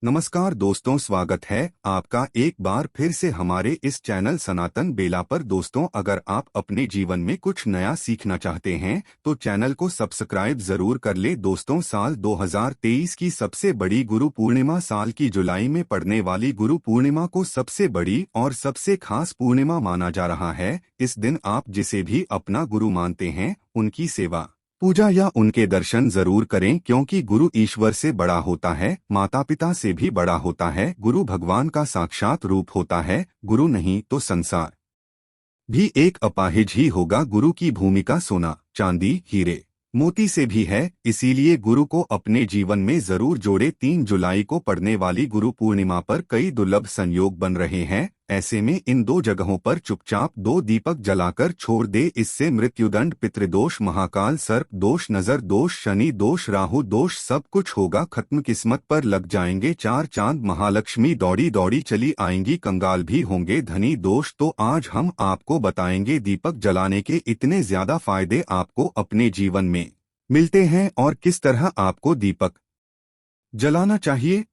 नमस्कार दोस्तों, स्वागत है आपका एक बार फिर से हमारे इस चैनल सनातन बेला पर। दोस्तों, अगर आप अपने जीवन में कुछ नया सीखना चाहते हैं तो चैनल को सब्सक्राइब जरूर कर ले। दोस्तों, साल 2023 की सबसे बड़ी गुरु पूर्णिमा साल की जुलाई में पड़ने वाली गुरु पूर्णिमा को सबसे बड़ी और सबसे खास पूर्णिमा माना जा रहा है। इस दिन आप जिसे भी अपना गुरु मानते हैं उनकी सेवा, पूजा या उनके दर्शन जरूर करें, क्योंकि गुरु ईश्वर से बड़ा होता है, माता पिता से भी बड़ा होता है। गुरु भगवान का साक्षात रूप होता है। गुरु नहीं तो संसार भी एक अपाहिज ही होगा। गुरु की भूमिका सोना, चांदी, हीरे, मोती से भी है। इसीलिए गुरु को अपने जीवन में जरूर जोड़े। 3 जुलाई को पड़ने वाली गुरु पूर्णिमा पर कई दुर्लभ संयोग बन रहे हैं। ऐसे में इन 2 जगहों पर चुपचाप 2 दीपक जलाकर छोड़ दे। इससे मृत्युदंड, पितृदोष, महाकाल सर्प दोष, नजर दोष, शनि दोष, राहु दोष सब कुछ होगा खत्म। किस्मत पर लग जाएंगे 4 चांद। महालक्ष्मी दौड़ी दौड़ी चली आएंगी। कंगाल भी होंगे धनी दोष। तो आज हम आपको बताएंगे दीपक जलाने के इतने ज्यादा फायदे आपको अपने जीवन में मिलते हैं और किस तरह आपको दीपक जलाना चाहिए,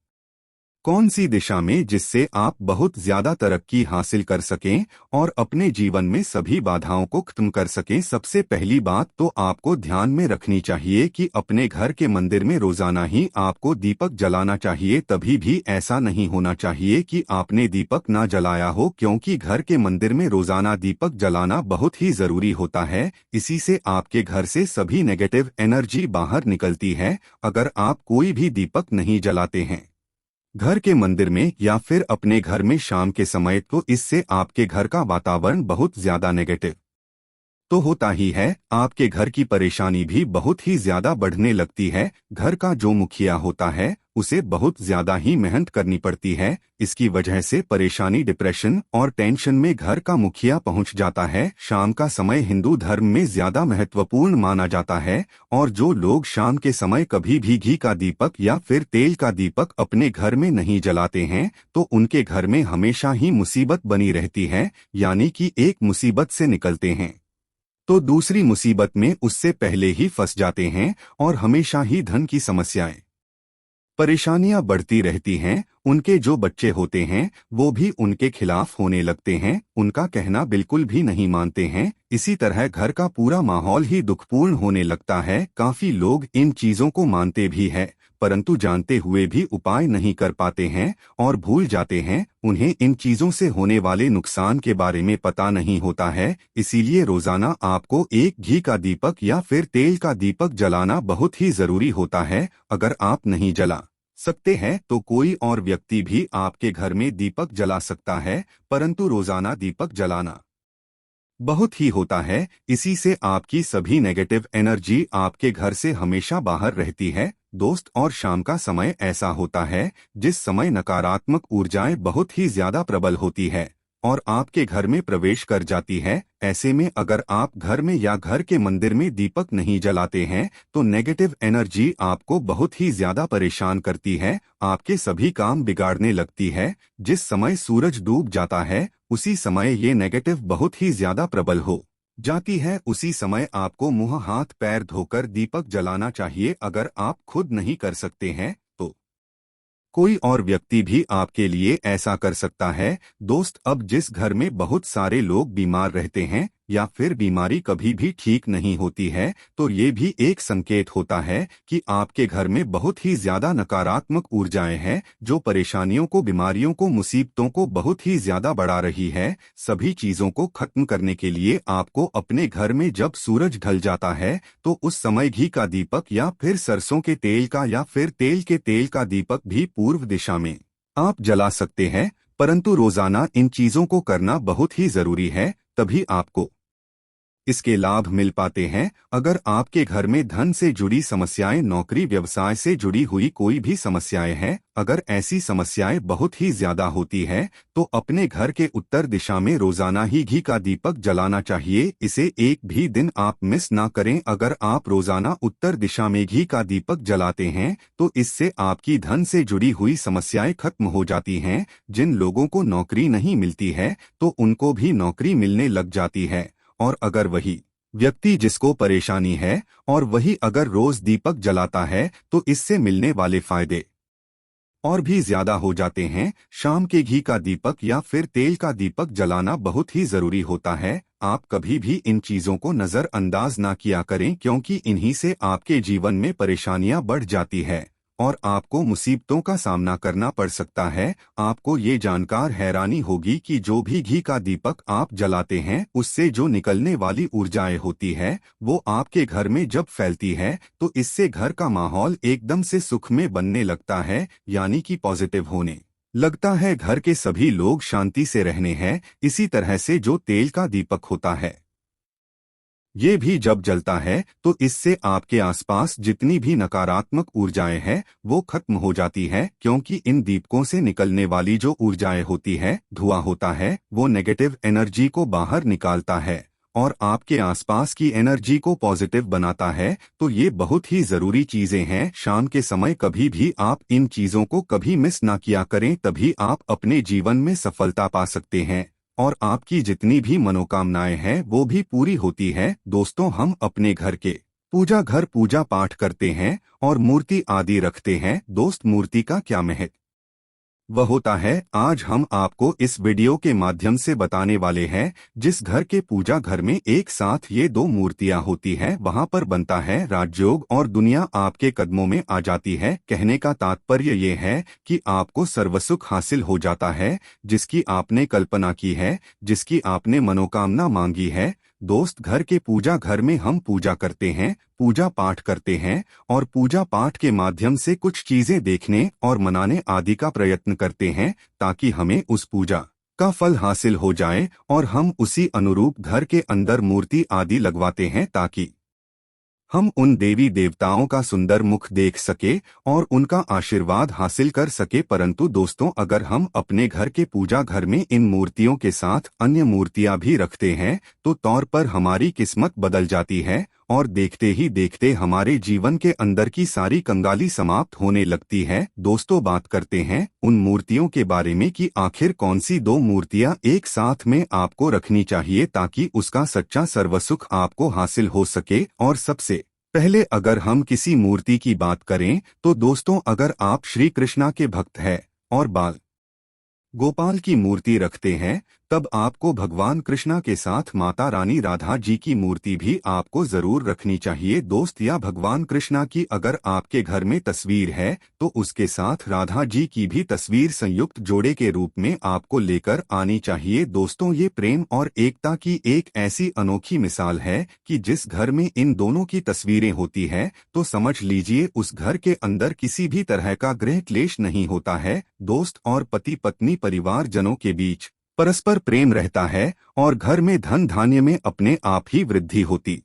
कौन सी दिशा में, जिससे आप बहुत ज्यादा तरक्की हासिल कर सकें और अपने जीवन में सभी बाधाओं को खत्म कर सकें। सबसे पहली बात तो आपको ध्यान में रखनी चाहिए कि अपने घर के मंदिर में रोजाना ही आपको दीपक जलाना चाहिए। तभी भी ऐसा नहीं होना चाहिए कि आपने दीपक ना जलाया हो, क्योंकि घर के मंदिर में रोजाना दीपक जलाना बहुत ही जरूरी होता है। इसी से आपके घर से सभी नेगेटिव एनर्जी बाहर निकलती है। अगर आप कोई भी दीपक नहीं जलाते हैं घर के मंदिर में या फिर अपने घर में शाम के समय, तो इससे आपके घर का वातावरण बहुत ज्यादा नेगेटिव तो होता ही है। आपके घर की परेशानी भी बहुत ही ज्यादा बढ़ने लगती है। घर का जो मुखिया होता है उसे बहुत ज्यादा ही मेहनत करनी पड़ती है। इसकी वजह से परेशानी, डिप्रेशन और टेंशन में घर का मुखिया पहुंच जाता है। शाम का समय हिंदू धर्म में ज्यादा महत्वपूर्ण माना जाता है और जो लोग शाम के समय कभी भी घी का दीपक या फिर तेल का दीपक अपने घर में नहीं जलाते हैं तो उनके घर में हमेशा ही मुसीबत बनी रहती है। यानी कि एक मुसीबत से निकलते हैं तो दूसरी मुसीबत में उससे पहले ही फंस जाते हैं और हमेशा ही धन की समस्याएं, परेशानियां बढ़ती रहती हैं। उनके जो बच्चे होते हैं वो भी उनके खिलाफ होने लगते हैं, उनका कहना बिल्कुल भी नहीं मानते हैं। इसी तरह घर का पूरा माहौल ही दुखपूर्ण होने लगता है। काफी लोग इन चीजों को मानते भी हैं, परंतु जानते हुए भी उपाय नहीं कर पाते हैं और भूल जाते हैं। उन्हें इन चीजों से होने वाले नुकसान के बारे में पता नहीं होता है। इसीलिए रोजाना आपको एक घी का दीपक या फिर तेल का दीपक जलाना बहुत ही जरूरी होता है। अगर आप नहीं जला सकते हैं तो कोई और व्यक्ति भी आपके घर में दीपक जला सकता है, परंतु रोजाना दीपक जलाना बहुत ही होता है। इसी से आपकी सभी नेगेटिव एनर्जी आपके घर से हमेशा बाहर रहती है। दोस्त, और शाम का समय ऐसा होता है जिस समय नकारात्मक ऊर्जाएं बहुत ही ज्यादा प्रबल होती है और आपके घर में प्रवेश कर जाती है। ऐसे में अगर आप घर में या घर के मंदिर में दीपक नहीं जलाते हैं तो नेगेटिव एनर्जी आपको बहुत ही ज्यादा परेशान करती है, आपके सभी काम बिगाड़ने लगती है। जिस समय सूरज डूब जाता है उसी समय ये नेगेटिव बहुत ही ज्यादा प्रबल हो जाती है। उसी समय आपको मुंह हाथ पैर धोकर दीपक जलाना चाहिए। अगर आप खुद नहीं कर सकते हैं तो कोई और व्यक्ति भी आपके लिए ऐसा कर सकता है। दोस्त, अब जिस घर में बहुत सारे लोग बीमार रहते हैं या फिर बीमारी कभी भी ठीक नहीं होती है तो ये भी एक संकेत होता है कि आपके घर में बहुत ही ज्यादा नकारात्मक ऊर्जाएं हैं जो परेशानियों को, बीमारियों को, मुसीबतों को बहुत ही ज्यादा बढ़ा रही है। सभी चीजों को खत्म करने के लिए आपको अपने घर में जब सूरज ढल जाता है तो उस समय घी का दीपक या फिर सरसों के तेल का या फिर तेल के तेल का दीपक भी पूर्व दिशा में आप जला सकते हैं। परंतु रोजाना इन चीजों को करना बहुत ही जरूरी है, तभी आपको इसके लाभ मिल पाते हैं। अगर आपके घर में धन से जुड़ी समस्याएं, नौकरी व्यवसाय से जुड़ी हुई कोई भी समस्याएं हैं, अगर ऐसी समस्याएं बहुत ही ज्यादा होती है तो अपने घर के उत्तर दिशा में रोजाना ही घी का दीपक जलाना चाहिए। इसे एक भी दिन आप मिस ना करें। अगर आप रोजाना उत्तर दिशा में घी का दीपक जलाते हैं तो इससे आपकी धन से जुड़ी हुई समस्याएं खत्म हो जाती हैं। जिन लोगों को नौकरी नहीं मिलती है तो उनको भी नौकरी मिलने लग जाती है। और अगर वही व्यक्ति जिसको परेशानी है और वही अगर रोज दीपक जलाता है तो इससे मिलने वाले फायदे और भी ज्यादा हो जाते हैं। शाम के घी का दीपक या फिर तेल का दीपक जलाना बहुत ही जरूरी होता है। आप कभी भी इन चीजों को नजरअंदाज ना किया करें, क्योंकि इन्हीं से आपके जीवन में परेशानियां बढ़ जाती है और आपको मुसीबतों का सामना करना पड़ सकता है। आपको ये जानकर हैरानी होगी कि जो भी घी का दीपक आप जलाते हैं, उससे जो निकलने वाली ऊर्जाएं होती है, वो आपके घर में जब फैलती है तो इससे घर का माहौल एकदम से सुख में बनने लगता है, यानी कि पॉजिटिव होने लगता है। घर के सभी लोग शांति से रहने हैं। इसी तरह से जो तेल का दीपक होता है, ये भी जब जलता है तो इससे आपके आसपास जितनी भी नकारात्मक ऊर्जाएं हैं वो खत्म हो जाती है, क्योंकि इन दीपकों से निकलने वाली जो ऊर्जाएं होती है, धुआं होता है, वो नेगेटिव एनर्जी को बाहर निकालता है और आपके आसपास की एनर्जी को पॉजिटिव बनाता है। तो ये बहुत ही जरूरी चीजें हैं। शाम के समय कभी भी आप इन चीजों को कभी मिस ना किया करें, तभी आप अपने जीवन में सफलता पा सकते हैं और आपकी जितनी भी मनोकामनाएं हैं वो भी पूरी होती है। दोस्तों, हम अपने घर के पूजा पाठ करते हैं और मूर्ति आदि रखते हैं। दोस्त, मूर्ति का क्या महत्व वह होता है, आज हम आपको इस वीडियो के माध्यम से बताने वाले हैं। जिस घर के पूजा घर में एक साथ ये दो मूर्तियां होती हैं, वहां पर बनता है राजयोग और दुनिया आपके कदमों में आ जाती है। कहने का तात्पर्य ये है कि आपको सर्वसुख हासिल हो जाता है, जिसकी आपने कल्पना की है, जिसकी आपने मनोकामना मांगी है। दोस्त, घर के पूजा घर में हम पूजा करते हैं, पूजा पाठ करते हैं और पूजा पाठ के माध्यम से कुछ चीजें देखने और मनाने आदि का प्रयत्न करते हैं, ताकि हमें उस पूजा का फल हासिल हो जाए और हम उसी अनुरूप घर के अंदर मूर्ति आदि लगवाते हैं, ताकि हम उन देवी देवताओं का सुंदर मुख देख सके और उनका आशीर्वाद हासिल कर सके। परंतु दोस्तों, अगर हम अपने घर के पूजा घर में इन मूर्तियों के साथ अन्य मूर्तियां भी रखते हैं तो तौर पर हमारी किस्मत बदल जाती है और देखते ही देखते हमारे जीवन के अंदर की सारी कंगाली समाप्त होने लगती है। दोस्तों, बात करते हैं उन मूर्तियों के बारे में कि आखिर कौन सी दो मूर्तियां एक साथ में आपको रखनी चाहिए ताकि उसका सच्चा सर्वसुख आपको हासिल हो सके। और सबसे पहले अगर हम किसी मूर्ति की बात करें तो दोस्तों, अगर आप श्री कृष्णा के भक्त हैं और बाल गोपाल की मूर्ति रखते हैं, तब आपको भगवान कृष्णा के साथ माता रानी राधा जी की मूर्ति भी आपको जरूर रखनी चाहिए। दोस्त, या भगवान कृष्णा की अगर आपके घर में तस्वीर है तो उसके साथ राधा जी की भी तस्वीर संयुक्त जोड़े के रूप में आपको लेकर आनी चाहिए। दोस्तों, ये प्रेम और एकता की एक ऐसी अनोखी मिसाल है कि जिस घर में इन दोनों की तस्वीरें होती है तो समझ लीजिए उस घर के अंदर किसी भी तरह का गृह क्लेश नहीं होता है। दोस्त, और पति पत्नी परिवार जनों के बीच परस्पर प्रेम रहता है और घर में धन धान्य में अपने आप ही वृद्धि होती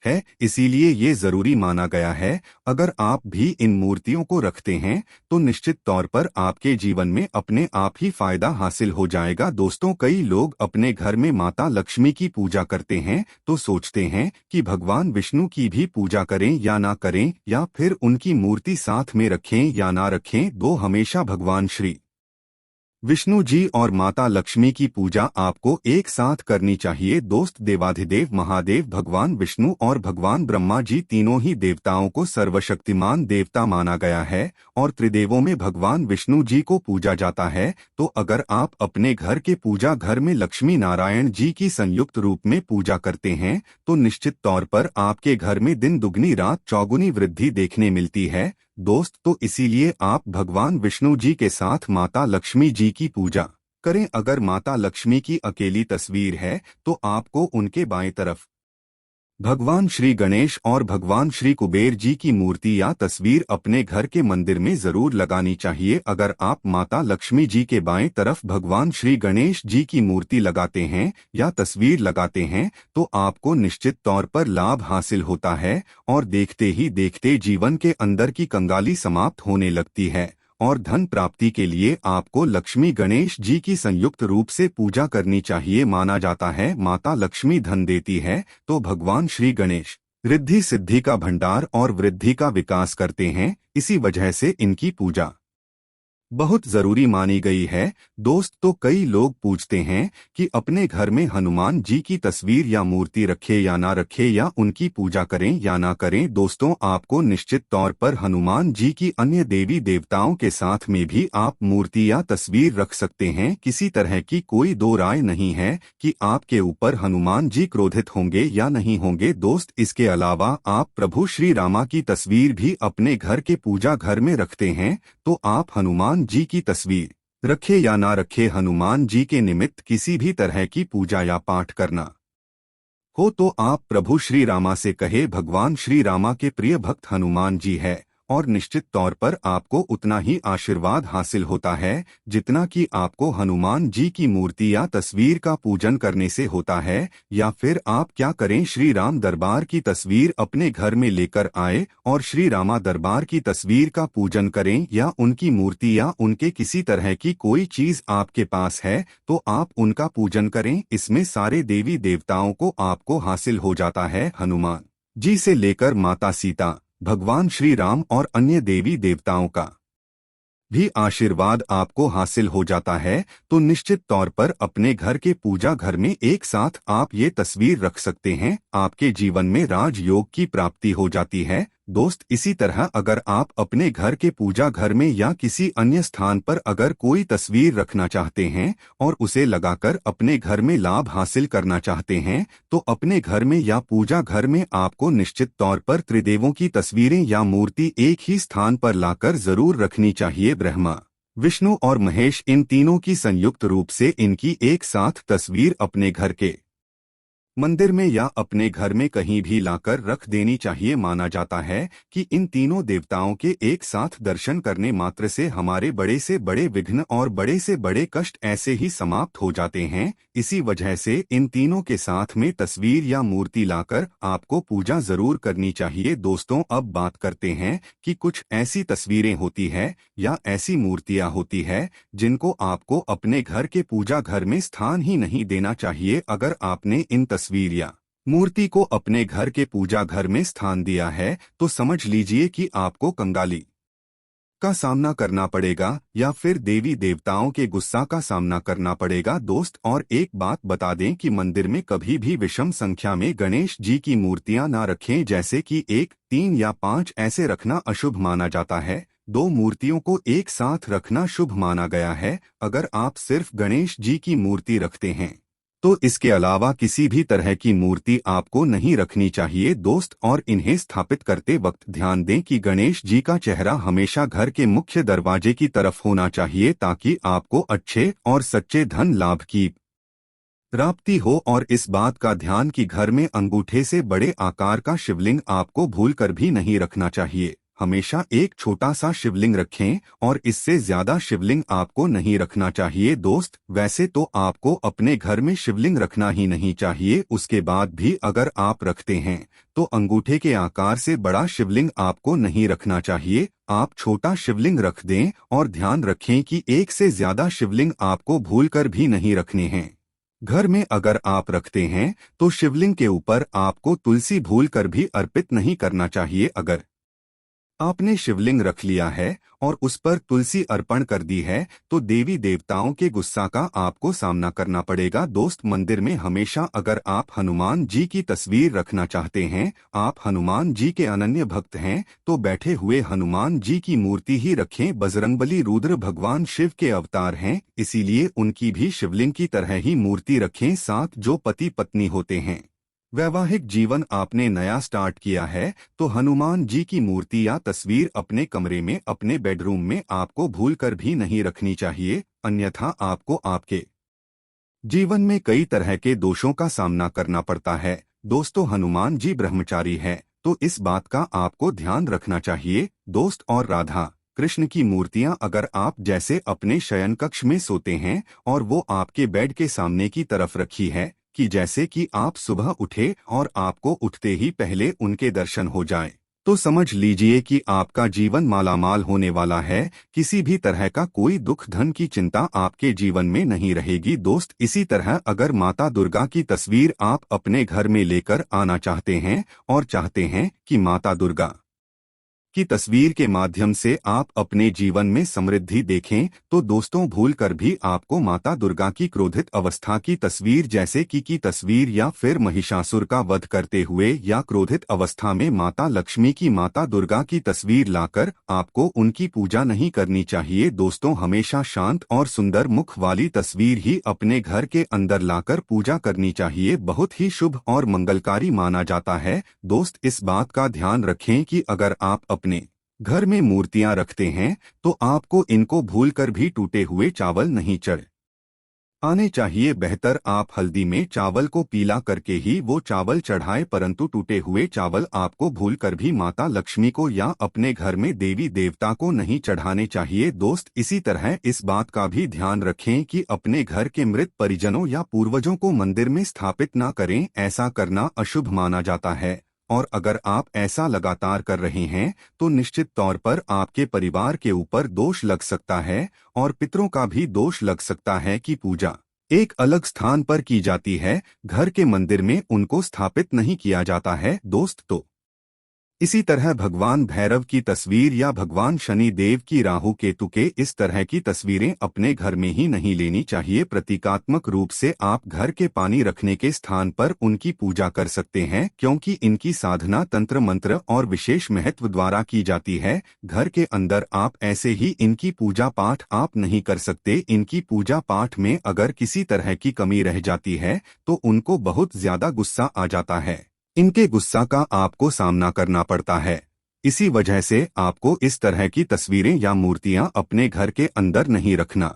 है। इसीलिए ये जरूरी माना गया है, अगर आप भी इन मूर्तियों को रखते हैं तो निश्चित तौर पर आपके जीवन में अपने आप ही फायदा हासिल हो जाएगा। दोस्तों, कई लोग अपने घर में माता लक्ष्मी की पूजा करते हैं तो सोचते हैं कि भगवान विष्णु की भी पूजा करें या ना करें, या फिर उनकी मूर्ति साथ में रखें या ना रखें। दो, हमेशा भगवान श्री विष्णु जी और माता लक्ष्मी की पूजा आपको एक साथ करनी चाहिए। दोस्त, देवाधिदेव महादेव भगवान विष्णु और भगवान ब्रह्मा जी तीनों ही देवताओं को सर्वशक्तिमान देवता माना गया है और त्रिदेवों में भगवान विष्णु जी को पूजा जाता है। तो अगर आप अपने घर के पूजा घर में लक्ष्मी नारायण जी की संयुक्त रूप में पूजा करते हैं तो निश्चित तौर पर आपके घर में दिन दुगनी रात चौगुनी वृद्धि देखने मिलती है। दोस्त, तो इसीलिए आप भगवान विष्णु जी के साथ माता लक्ष्मी जी की पूजा करें। अगर माता लक्ष्मी की अकेली तस्वीर है तो आपको उनके बाएं तरफ भगवान श्री गणेश और भगवान श्री कुबेर जी की मूर्ति या तस्वीर अपने घर के मंदिर में जरूर लगानी चाहिए। अगर आप माता लक्ष्मी जी के बाएं तरफ भगवान श्री गणेश जी की मूर्ति लगाते हैं या तस्वीर लगाते हैं तो आपको निश्चित तौर पर लाभ हासिल होता है और देखते ही देखते जीवन के अंदर की कंगाली समाप्त होने लगती है और धन प्राप्ति के लिए आपको लक्ष्मी गणेश जी की संयुक्त रूप से पूजा करनी चाहिए। माना जाता है माता लक्ष्मी धन देती है तो भगवान श्री गणेश रिद्धि सिद्धि का भंडार और वृद्धि का विकास करते हैं। इसी वजह से इनकी पूजा बहुत जरूरी मानी गई है। दोस्त, तो कई लोग पूछते हैं कि अपने घर में हनुमान जी की तस्वीर या मूर्ति रखे या ना रखे, या उनकी पूजा करें या ना करें। दोस्तों, आपको निश्चित तौर पर हनुमान जी की अन्य देवी देवताओं के साथ में भी आप मूर्ति या तस्वीर रख सकते हैं। किसी तरह की कोई दो राय नहीं है कि आपके ऊपर हनुमान जी क्रोधित होंगे या नहीं होंगे। दोस्त, इसके अलावा आप प्रभु श्री रामा की तस्वीर भी अपने घर के पूजा घर में रखते हैं, तो आप हनुमान जी की तस्वीर रखे या ना रखे, हनुमान जी के निमित्त किसी भी तरह की पूजा या पाठ करना हो तो आप प्रभु श्री रामा से कहे, भगवान श्री रामा के प्रिय भक्त हनुमान जी है, और निश्चित तौर पर आपको उतना ही आशीर्वाद हासिल होता है जितना कि आपको हनुमान जी की मूर्ति या तस्वीर का पूजन करने से होता है। या फिर आप क्या करें, श्री राम दरबार की तस्वीर अपने घर में लेकर आए और श्री रामा दरबार की तस्वीर का पूजन करें, या उनकी मूर्ति या उनके किसी तरह की कोई चीज आपके पास है तो आप उनका पूजन करें। इसमें सारे देवी देवताओं को आपको हासिल हो जाता है। हनुमान जी से लेकर माता सीता, भगवान श्री राम और अन्य देवी देवताओं का भी आशीर्वाद आपको हासिल हो जाता है। तो निश्चित तौर पर अपने घर के पूजा घर में एक साथ आप ये तस्वीर रख सकते हैं। आपके जीवन में राजयोग की प्राप्ति हो जाती है। दोस्त, इसी तरह अगर आप अपने घर के पूजा घर में या किसी अन्य स्थान पर अगर कोई तस्वीर रखना चाहते हैं और उसे लगाकर अपने घर में लाभ हासिल करना चाहते हैं, तो अपने घर में या पूजा घर में आपको निश्चित तौर पर त्रिदेवों की तस्वीरें या मूर्ति एक ही स्थान पर लाकर जरूर रखनी चाहिए। ब्रह्मा, विष्णु और महेश, इन तीनों की संयुक्त रूप से इनकी एक साथ तस्वीर अपने घर के मंदिर में या अपने घर में कहीं भी लाकर रख देनी चाहिए। माना जाता है कि इन तीनों देवताओं के एक साथ दर्शन करने मात्र से हमारे बड़े से बड़े विघ्न और बड़े से बड़े कष्ट ऐसे ही समाप्त हो जाते हैं। इसी वजह से इन तीनों के साथ में तस्वीर या मूर्ति लाकर आपको पूजा जरूर करनी चाहिए। दोस्तों, अब बात करते हैं कि कुछ ऐसी तस्वीरें होती है या ऐसी मूर्तियां होती है जिनको आपको अपने घर के पूजा घर में स्थान ही नहीं देना चाहिए। अगर आपने इन तस्वीर या मूर्ति को अपने घर के पूजा घर में स्थान दिया है तो समझ लीजिए कि आपको कंगाली का सामना करना पड़ेगा या फिर देवी देवताओं के गुस्सा का सामना करना पड़ेगा। दोस्त, और एक बात बता दें कि मंदिर में कभी भी विषम संख्या में गणेश जी की मूर्तियां ना रखें, जैसे कि 1, 3 या 5 ऐसे रखना अशुभ माना जाता है। 2 मूर्तियों को एक साथ रखना शुभ माना गया है। अगर आप सिर्फ गणेश जी की मूर्ति रखते हैं तो इसके अलावा किसी भी तरह की मूर्ति आपको नहीं रखनी चाहिए। दोस्त, और इन्हें स्थापित करते वक्त ध्यान दें कि गणेश जी का चेहरा हमेशा घर के मुख्य दरवाजे की तरफ होना चाहिए, ताकि आपको अच्छे और सच्चे धन लाभ की प्राप्ति हो। और इस बात का ध्यान कि घर में अंगूठे से बड़े आकार का शिवलिंग आपको भूलकर भी नहीं रखना चाहिए। हमेशा एक छोटा सा शिवलिंग रखें और इससे ज्यादा शिवलिंग आपको नहीं रखना चाहिए। दोस्त, वैसे तो आपको अपने घर में शिवलिंग रखना ही नहीं चाहिए, उसके बाद भी अगर आप रखते हैं तो अंगूठे के आकार से बड़ा शिवलिंग आपको नहीं रखना चाहिए। आप छोटा शिवलिंग रख दें और ध्यान रखें कि एक से ज्यादा शिवलिंग आपको भूलकर भी नहीं रखने हैं। घर में अगर आप रखते हैं तो शिवलिंग के ऊपर आपको तुलसी भूलकर भी अर्पित नहीं करना चाहिए। अगर आपने शिवलिंग रख लिया है और उस पर तुलसी अर्पण कर दी है तो देवी देवताओं के गुस्सा का आपको सामना करना पड़ेगा। दोस्त, मंदिर में हमेशा अगर आप हनुमान जी की तस्वीर रखना चाहते हैं, आप हनुमान जी के अनन्य भक्त हैं, तो बैठे हुए हनुमान जी की मूर्ति ही रखें। बजरंगबली रुद्र भगवान शिव के अवतार हैं, इसीलिए उनकी भी शिवलिंग की तरह ही मूर्ति रखें। साथ जो पति पत्नी होते हैं, वैवाहिक जीवन आपने नया स्टार्ट किया है, तो हनुमान जी की मूर्ति या तस्वीर अपने कमरे में, अपने बेडरूम में आपको भूलकर भी नहीं रखनी चाहिए, अन्यथा आपको आपके जीवन में कई तरह के दोषों का सामना करना पड़ता है। दोस्तों, हनुमान जी ब्रह्मचारी है तो इस बात का आपको ध्यान रखना चाहिए। दोस्त, और राधा कृष्ण की मूर्तियां अगर आप जैसे अपने शयन कक्ष में सोते हैं और वो आपके बेड के सामने की तरफ रखी है कि जैसे कि आप सुबह उठे और आपको उठते ही पहले उनके दर्शन हो जाए, तो समझ लीजिए कि आपका जीवन मालामाल होने वाला है। किसी भी तरह का कोई दुख धन की चिंता आपके जीवन में नहीं रहेगी। दोस्त, इसी तरह अगर माता दुर्गा की तस्वीर आप अपने घर में लेकर आना चाहते हैं और चाहते हैं कि माता दुर्गा की तस्वीर के माध्यम से आप अपने जीवन में समृद्धि देखें तो दोस्तों भूलकर भी आपको माता दुर्गा की क्रोधित अवस्था की तस्वीर जैसे की तस्वीर या फिर महिषासुर का वध करते हुए या क्रोधित अवस्था में माता लक्ष्मी की माता दुर्गा की तस्वीर लाकर आपको उनकी पूजा नहीं करनी चाहिए। दोस्तों हमेशा शांत और सुंदर मुख वाली तस्वीर ही अपने घर के अंदर लाकर पूजा करनी चाहिए, बहुत ही शुभ और मंगलकारी माना जाता है। दोस्त इस बात का ध्यान रखें कि अगर आप अपने घर में मूर्तियां रखते हैं तो आपको इनको भूलकर भी टूटे हुए चावल नहीं चढ़ आने चाहिए। बेहतर आप हल्दी में चावल को पीला करके ही वो चावल चढ़ाए, परंतु टूटे हुए चावल आपको भूलकर भी माता लक्ष्मी को या अपने घर में देवी देवता को नहीं चढ़ाने चाहिए। दोस्त इसी तरह इस बात का भी ध्यान रखें कि अपने घर के मृत परिजनों या पूर्वजों को मंदिर में स्थापित न करें, ऐसा करना अशुभ माना जाता है। और अगर आप ऐसा लगातार कर रहे हैं तो निश्चित तौर पर आपके परिवार के ऊपर दोष लग सकता है और पितरों का भी दोष लग सकता है कि पूजा एक अलग स्थान पर की जाती है, घर के मंदिर में उनको स्थापित नहीं किया जाता है। दोस्त तो इसी तरह भगवान भैरव की तस्वीर या भगवान शनि देव की राहु केतु के इस तरह की तस्वीरें अपने घर में ही नहीं लेनी चाहिए। प्रतीकात्मक रूप से आप घर के पानी रखने के स्थान पर उनकी पूजा कर सकते हैं, क्योंकि इनकी साधना तंत्र मंत्र और विशेष महत्व द्वारा की जाती है। घर के अंदर आप ऐसे ही इनकी पूजा पाठ आप नहीं कर सकते। इनकी पूजा पाठ में अगर किसी तरह की कमी रह जाती है तो उनको बहुत ज्यादा गुस्सा आ जाता है, इनके गुस्सा का आपको सामना करना पड़ता है। इसी वजह से आपको इस तरह की तस्वीरें या मूर्तियां अपने घर के अंदर नहीं रखना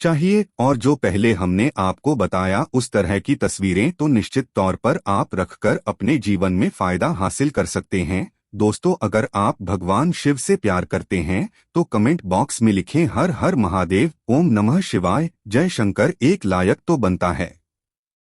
चाहिए। और जो पहले हमने आपको बताया उस तरह की तस्वीरें तो निश्चित तौर पर आप रखकर अपने जीवन में फायदा हासिल कर सकते हैं। दोस्तों अगर आप भगवान शिव से प्यार करते हैं तो कमेंट बॉक्स में लिखें हर हर महादेव, ओम नमः शिवाय, जय शंकर। एक लायक तो बनता है।